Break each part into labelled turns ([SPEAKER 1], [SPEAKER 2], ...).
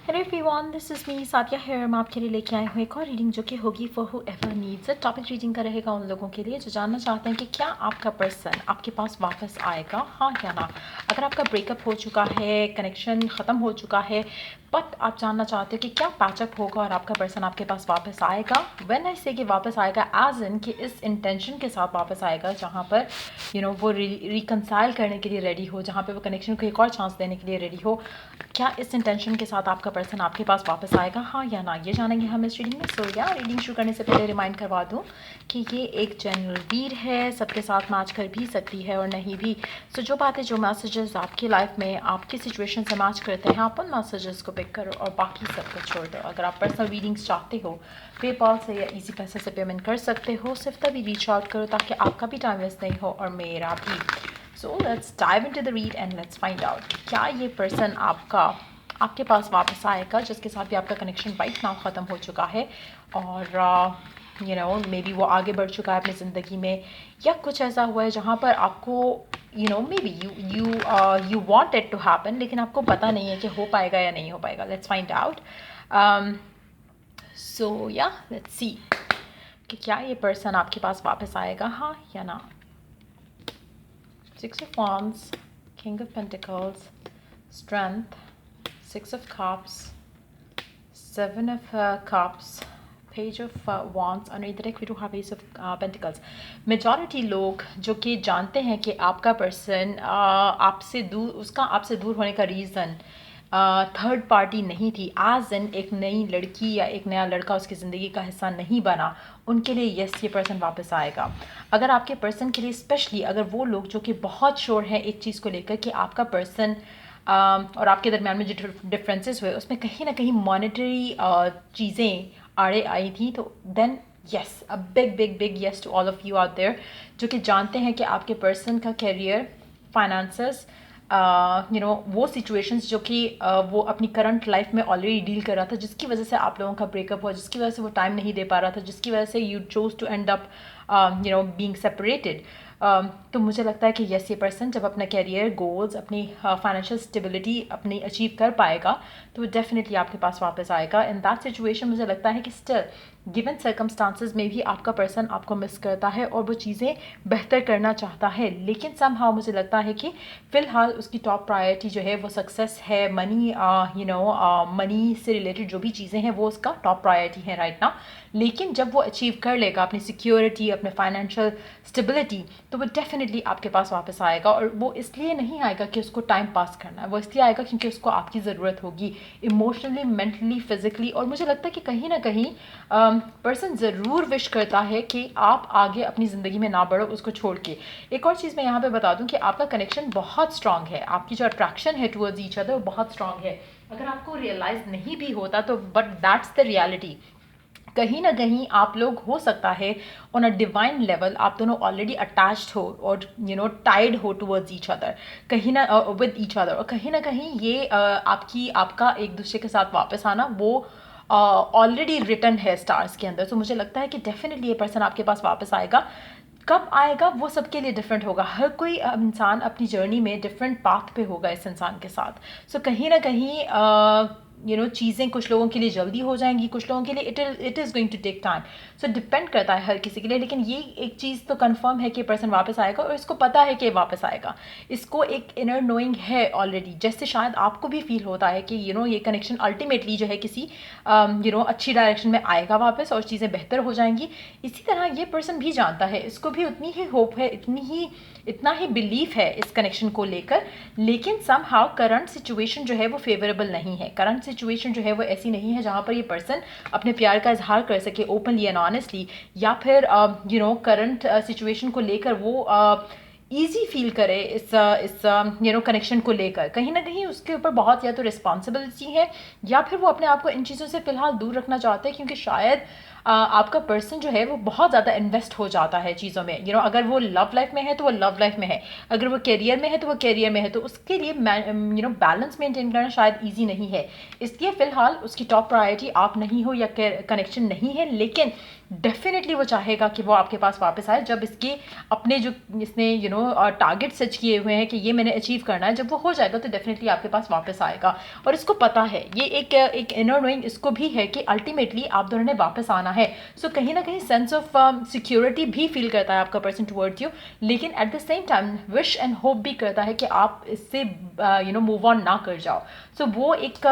[SPEAKER 1] Hello everyone, this is me Sadia here. मैं आपके लिए लेके आई हूँ एक और रीडिंग जो कि होगी for who ever needs it. Topic reading का रहेगा उन लोगों के लिए जो जानना चाहते हैं कि क्या आपका पर्सन आपके पास वापस आएगा, हाँ या ना। अगर आपका ब्रेकअप हो चुका है, कनेक्शन ख़त्म हो चुका है, बट आप जानना चाहते हो कि क्या पैचअप होगा और आपका पर्सन आपके पास वापस आएगा। व्हेन आई से कि वापस आएगा एज इन कि इस इंटेंशन के साथ वापस आएगा जहाँ पर वो रिकनसाइल करने के लिए रेडी हो, जहाँ पे वो कनेक्शन को एक और चांस देने के लिए रेडी हो। क्या इस इंटेंशन के साथ आपका पर्सन आपके पास वापस आएगा, हाँ या ना, ये जानेंगे हम इस रीडिंग में। सो या रीडिंग शुरू करने से पहले रिमाइंड करवा दूँ कि ये एक जनरल रीड है, सबके साथ मैच कर भी सकती है और नहीं भी। सो जो बातें, जो मैसेजेस आपकी लाइफ में आपकी सिचुएशन से मैच करते हैं, आप उन मैसेजेस को पिक करो और बाकी सब कुछ छोड़ दो। अगर आप पर्सनल रीडिंग्स चाहते हो, पेपॉल से या इजी पैसे से पेमेंट कर सकते हो। सिर्फ तभी रीच आउट करो ताकि आपका भी टाइम वेस्ट नहीं हो और मेरा भी। So let's dive into the read and let's find out क्या ये पर्सन आपके पास वापस आएगा जिसके साथ भी आपका कनेक्शन राइट नाउ ख़त्म हो चुका है और मे बी वो आगे बढ़ चुका है अपनी ज़िंदगी में, या कुछ ऐसा हुआ है जहाँ पर आपको maybe you want it to happen, लेकिन आपको पता नहीं है कि हो पाएगा या नहीं हो पाएगा। Let's find out. सो या लेट्स सी कि क्या ये पर्सन आपके पास वापस आएगा, हाँ या ना। Six of Wands, King of Pentacles, Strength, Six of Cups, Seven of Cups, Page of Wands और इधर एक window Ace of Pentacles। Majority लोग जो कि जानते हैं कि आपका पर्सन आपसे दूर होने का रीज़न थर्ड पार्टी नहीं थी, एज इन एक नई लड़की या एक नया लड़का उसकी ज़िंदगी का हिस्सा नहीं बना, उनके लिए यस ये पर्सन वापस आएगा। अगर आपके पर्सन के लिए स्पेशली अगर वो लोग जो कि बहुत श्योर हैं एक चीज़ को लेकर कि आपका पर्सन और आपके दरमियान में जो डिफरेंसेस हुए उसमें कहीं ना कहीं मॉनेटरी चीज़ें आड़े आई थी, तो then yes, a big big big yes to all of you out there जो कि जानते हैं कि आपके पर्सन का करियर, फाइनेंसेस, वो सिचुएशंस जो कि वो अपनी करंट लाइफ में ऑलरेडी डील कर रहा था, जिसकी वजह से आप लोगों का ब्रेकअप हुआ, जिसकी वजह से वो टाइम नहीं दे पा रहा था, जिसकी वजह से you chose to end up being separated. तो मुझे लगता है कि यस ये पर्सन जब अपना कैरियर गोल्स, अपनी फाइनेंशियल स्टेबिलिटी अपनी अचीव कर पाएगा तो वो डेफिनेटली आपके पास वापस आएगा। इन दैट सिचुएशन मुझे लगता है कि स्टिल गिवन सर्कमस्टांसेस में भी आपका पर्सन आपको मिस करता है और वो चीज़ें बेहतर करना चाहता है, लेकिन समहाउ मुझे लगता है कि फ़िलहाल उसकी टॉप प्रायोरिटी जो है वो सक्सेस है, मनी, मनी से रिलेटेड जो भी चीज़ें हैं वो उसका टॉप प्रायोरिटी है राइट नाउ। लेकिन जब वो अचीव कर लेगा अपनी सिक्योरिटी, अपने फाइनेंशियल स्टेबिलिटी, तो वो डेफिनेटली आपके पास वापस आएगा। और वो इसलिए नहीं आएगा कि उसको टाइम पास करना है, वो इसलिए आएगा क्योंकि उसको आपकी ज़रूरत होगी इमोशनली, मेंटली, फिजिकली। और मुझे लगता है कि कहीं ना कहीं पर्सन ज़रूर विश करता है कि आप आगे अपनी ज़िंदगी में ना बढ़ो उसको छोड़ के। एक और चीज़ मैं यहाँ पे बता दूँ कि आपका कनेक्शन बहुत स्ट्रांग है, आपकी जो अट्रैक्शन है टुवर्ड्स ईच अदर वो बहुत स्ट्रांग है। अगर आपको रियलाइज़ नहीं भी होता तो बट दैट्स द रियलिटी। कहीं ना कहीं आप लोग हो सकता है ऑन अ डिवाइन लेवल आप दोनों ऑलरेडी अटैच्ड हो और टाइड हो टुवर्ड्स ईच अदर, कहीं ना विद ईच अदर। और कहीं ना कहीं ये आपका एक दूसरे के साथ वापस आना वो ऑलरेडी रिटन है स्टार्स के अंदर। तो मुझे लगता है कि डेफिनेटली ये पर्सन आपके पास वापस आएगा। कब आएगा वो सबके लिए डिफरेंट होगा, हर कोई इंसान अपनी जर्नी में डिफरेंट पाथ पे होगा इस इंसान के साथ। सो कहीं ना कहीं चीज़ें कुछ लोगों के लिए जल्दी हो जाएंगी, कुछ लोगों के लिए it is going to take time. So depend करता है हर किसी के लिए, लेकिन ये एक चीज़ तो कंफर्म है कि पर्सन वापस आएगा और इसको पता है कि वापस आएगा। इसको एक इनर नोइंग है ऑलरेडी, जैसे शायद आपको भी फील होता है कि ये कनेक्शन अल्टीमेटली जो है किसी अच्छी डायरेक्शन में आएगा वापस और चीज़ें बेहतर हो जाएंगी। इसी तरह ये पर्सन भी जानता है, इसको भी उतनी ही होप है, इतना ही बिलीफ है इस कनेक्शन को लेकर। लेकिन समहाउ करंट सिचुएशन जो है वो फेवरेबल नहीं है, करंट सिचुएशन जो है वो ऐसी नहीं है जहाँ पर ये पर्सन अपने प्यार का इजहार कर सके ओपनली एंड ऑनेस्टली, या फिर करंट सिचुएशन को लेकर वो ईजी फील करे इस कनेक्शन को लेकर। कहीं ना कहीं उसके ऊपर बहुत या तो रिस्पॉन्सिबिलिटी है या फिर वो अपने आप को इन चीज़ों से फ़िलहाल दूर रखना चाहते हैं, क्योंकि शायद आपका पर्सन जो है वो बहुत ज़्यादा इन्वेस्ट हो जाता है चीज़ों में। अगर वो लव लाइफ में है तो वो लव लाइफ में है, अगर वो करियर में है तो वो करियर में है, तो उसके लिए बैलेंस मेंटेन करना शायद ईजी नहीं है। इसलिए फ़िलहाल उसकी टॉप प्रायोरिटी आप नहीं हो या कनेक्शन नहीं है। लेकिन डेफिनेटली वो चाहेगा कि वो आपके पास वापस आए जब इसके अपने जो इसने टारगेट सेट किए हुए हैं कि ये मैंने अचीव करना है, जब वो हो जाएगा तो डेफिनेटली आपके पास वापस आएगा। और इसको पता है, ये एक इनर नोइंग इसको भी है कि अल्टीमेटली आप दोनों ने वापस आना है। सो कहीं ना कहीं सेंस ऑफ सिक्योरिटी भी फील करता है आपका पर्सन टुवर्ड्स यू, लेकिन at the same time wish and hope भी करता है कि आप इससे मूव ऑन ना कर जाओ। सो वो एक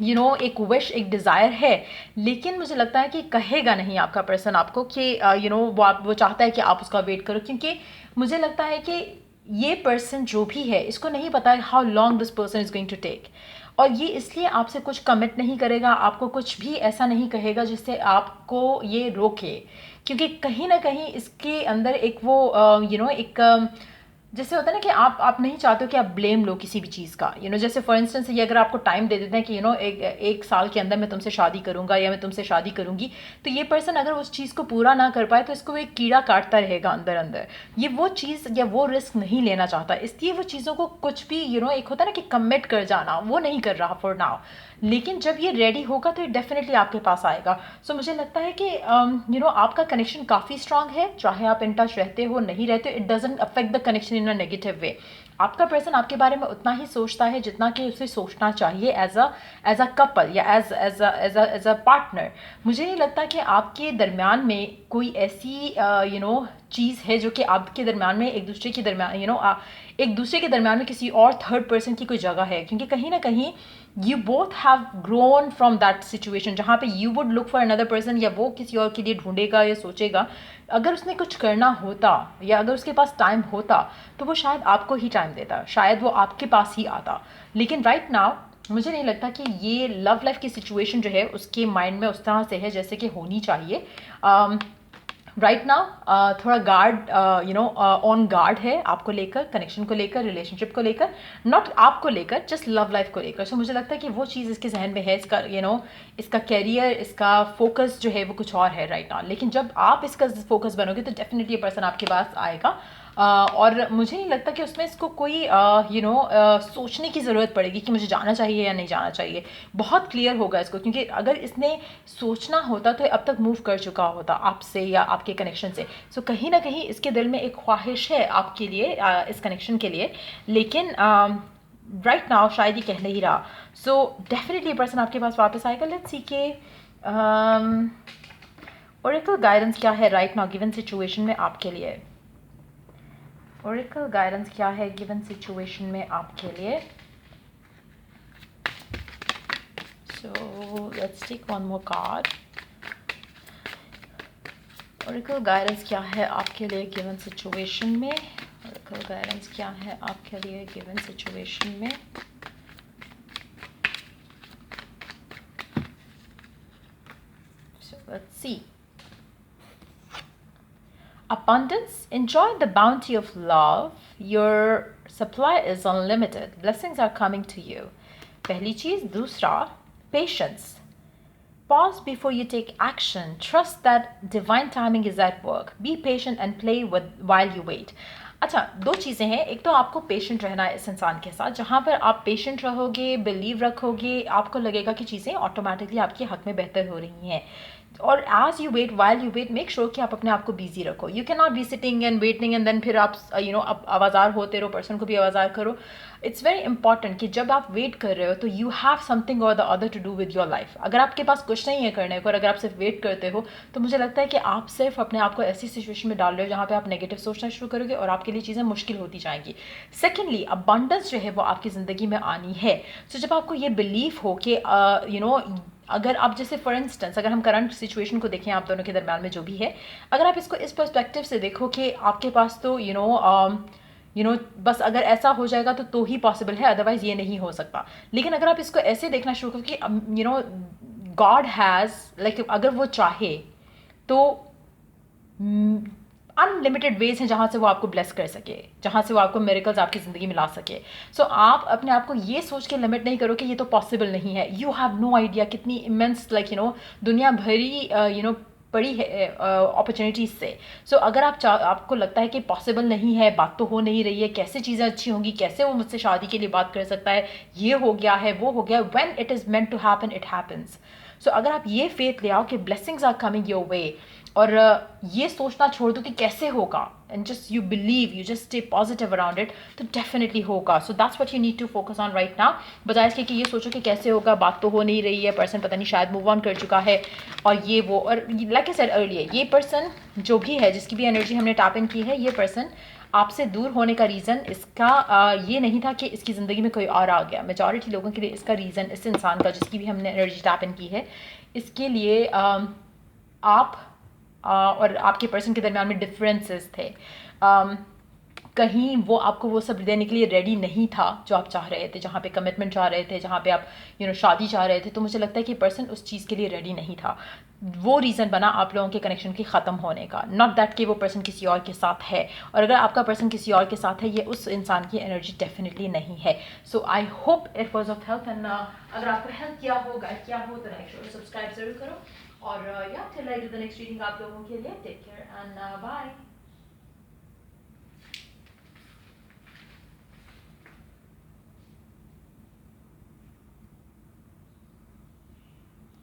[SPEAKER 1] एक विश, एक डिज़ायर है, लेकिन मुझे लगता है कि कहेगा नहीं आपका पर्सन आपको कि वो चाहता है कि आप उसका वेट करो, क्योंकि मुझे लगता है कि ये पर्सन जो भी है इसको नहीं पता है how long this person is going to take, और ये इसलिए आपसे कुछ कमिट नहीं करेगा, आपको कुछ भी ऐसा नहीं कहेगा जिससे आपको ये रोके, क्योंकि कहीं ना कहीं इसके अंदर एक वो एक जैसे होता है ना कि आप नहीं चाहते हो कि आप ब्लेम लो किसी भी चीज़ का। जैसे फॉर इंस्टेंस ये अगर आपको टाइम दे देते हैं कि एक साल के अंदर मैं तुमसे शादी करूंगा या मैं तुमसे शादी करूंगी, तो ये पर्सन अगर उस चीज़ को पूरा ना कर पाए तो इसको एक कीड़ा काटता रहेगा अंदर अंदर। ये वो चीज़ या वो रिस्क नहीं लेना चाहता, इसलिए वो चीज़ों को कुछ भी एक होता है ना कि कमिट कर जाना, वो नहीं कर रहा फॉर नाउ। लेकिन जब ये रेडी होगा तो ये डेफिनेटली आपके पास आएगा। सो मुझे लगता है कि आपका कनेक्शन काफ़ी स्ट्रांग है, चाहे आप इन टच रहते हो नहीं रहते, it doesn't affect the connection in a negative way. आपका पर्सन आपके बारे में उतना ही सोचता है जितना कि उसे सोचना चाहिए एज अ कपल या एज अ पार्टनर। मुझे नहीं लगता कि आपके दरमियान में कोई ऐसी चीज़ है जो कि आपके दरमियान में एक दूसरे के दरमियान में किसी और थर्ड पर्सन की कोई जगह है, क्योंकि कहीं ना कहीं you both have grown from that situation जहाँ पे you would look for another person, या वो किसी और के लिए ढूंढेगा या सोचेगा। अगर उसने कुछ करना होता या अगर उसके पास टाइम होता तो वो शायद आपको ही टाइम देता, शायद वो आपके पास ही आता। लेकिन राइट नाउ मुझे नहीं लगता कि ये लव लाइफ की सिचुएशन जो है उसके माइंड में उस तरह से है जैसे कि होनी चाहिए। राइट नाउ थोड़ा गार्ड ऑन गार्ड है आपको लेकर, कनेक्शन को लेकर, रिलेशनशिप को लेकर, नॉट आपको लेकर, जस्ट लव लाइफ को लेकर। सो मुझे लगता है कि वो चीज़ इसके जहन में है, इसका इसका कैरियर, इसका फोकस जो है वो कुछ और है राइट नाउ। लेकिन जब आप इसका फोकस बनोगे तो डेफिनेटली ये पर्सन आपके पास आएगा। और मुझे नहीं लगता कि उसमें इसको कोई सोचने की ज़रूरत पड़ेगी कि मुझे जाना चाहिए या नहीं जाना चाहिए। बहुत क्लियर होगा इसको, क्योंकि अगर इसने सोचना होता तो अब तक मूव कर चुका होता आपसे या आपके कनेक्शन से। सो कहीं ना कहीं इसके दिल में एक ख्वाहिश है आपके लिए, इस कनेक्शन के लिए, लेकिन राइट नाउ शायद ही कह नहीं रहा। सो डेफिनेटली पर्सन आपके पास वापस आएगा। लेट्स सी के ओरेकल गाइडेंस क्या है राइट नाउ गिवन सिचुएशन में आपके लिए। ओरेकल गाइडेंस क्या है गिवन सिचुएशन में आपके लिए। So let's take one more card. Oracle guidance क्या है आपके लिए गिवन सिचुएशन में। ओरेकल गाइडेंस क्या है आपके लिए गिवन सिचुएशन में। So let's see. Abundance, enjoy the bounty of love. Your supply is unlimited. Blessings are coming to you. पहली चीज़। दूसरा, patience. Pause before you take action. Trust that divine timing is at work. Be patient and play while you wait. अच्छा, दो चीज़ें हैं। एक तो आपको patient रहना है इस इंसान के साथ, जहाँ पर आप पेशेंट रहोगे, बिलीव रखोगे, आपको लगेगा कि चीज़ें ऑटोमेटिकली आपके हक में बेहतर हो रही हैं। और as you wait, while you wait, make sure कि आप अपने आप को बिजी रखो। You can not be sitting and waiting and then फिर आप अब आवाज़ार होते रहो, पर्सन को भी आवाज़ार करो। इट्स वेरी इंपॉर्टेंट कि जब आप वेट कर रहे हो तो यू हैव समथिंग और the other to do with your life. अगर आपके पास कुछ नहीं है करने को और अगर आप सिर्फ वेट करते हो तो मुझे लगता है कि आप सिर्फ अपने आप को ऐसी सिचुएशन में डाल रहे हो जहाँ पे आप नेगेटिव सोचना शुरू करोगे और आपके लिए चीज़ें मुश्किल होती जाएंगी। सेकेंडली, अबंडेंस जो है वो आपकी ज़िंदगी में आनी है। सो जब आपको ये बिलीव हो कि अगर आप जैसे फॉर इंस्टेंस अगर हम करंट सिचुएशन को देखें आप दोनों के दरम्यान में जो भी है, अगर आप इसको इस पर्सपेक्टिव से देखो कि आपके पास तो बस अगर ऐसा हो जाएगा तो ही पॉसिबल है, अदरवाइज ये नहीं हो सकता। लेकिन अगर आप इसको ऐसे देखना शुरू करो कि गॉड हैज़ लाइक अगर वो चाहे तो अनलिमिटेड वेज हैं जहाँ से वो आपको ब्लेस कर सके, जहाँ से वो आपको मिरेकल्स आपकी ज़िंदगी में ला सके। सो आप अपने आप को ये सोच के लिमिट नहीं करो कि ये तो पॉसिबल नहीं है। यू हैव नो आइडिया कितनी इमेंस दुनिया भरी बड़ी है अपॉर्चुनिटीज़ से। सो अगर आपको लगता है कि पॉसिबल नहीं है, बात तो हो नहीं रही है, कैसे चीज़ें अच्छी होंगी, कैसे वो मुझसे शादी के लिए बात कर सकता है, ये हो गया है, वो हो गया, when it is meant to happen it happens. So अगर आप ये फेथ ले आओ कि blessings are coming your way, और ये सोचना छोड़ दो कि कैसे होगा, and just you believe, you just stay positive around it, तो डेफिनेटली होगा। So that's what you need to focus on right now, बजाय इसके कि ये सोचो कि कैसे होगा, बात तो हो नहीं रही है, पर्सन पता नहीं शायद मूव ऑन कर चुका है और ये वो। और लाइक आई सेड अर्लियर, ये पर्सन जो भी है, जिसकी भी एनर्जी हमने टैप इन की है, ये पर्सन आपसे दूर होने का रीज़न इसका ये नहीं था कि इसकी ज़िंदगी में कोई और आ गया। मेजॉरिटी लोगों के लिए इसका रीज़न, इस इंसान का जिसकी भी हमने एनर्जी टैप इन की है, इसके लिए आप और आपके पर्सन के दरमियान में डिफरेंसेस थे। कहीं वो आपको वो सब देने के लिए रेडी नहीं था जो आप चाह रहे थे, जहाँ पे कमिटमेंट चाह रहे थे, जहाँ पे आप शादी चाह रहे थे। तो मुझे लगता है कि पर्सन उस चीज़ के लिए रेडी नहीं था। वो रीज़न बना आप लोगों के कनेक्शन के ख़त्म होने का, नॉट दैट कि वो पर्सन किसी और के साथ है। और अगर आपका पर्सन किसी और के साथ है, ये उस इंसान की एनर्जी डेफिनेटली नहीं है। So I hope it was of help, एंड अगर आपको हेल्प किया हो, गाइड किया हो, तो लाइक शेयर सब्सक्राइब ज़रूर करो। और या till I do the next reading आप लोगों के लिए, टेक केयर एंड बाय।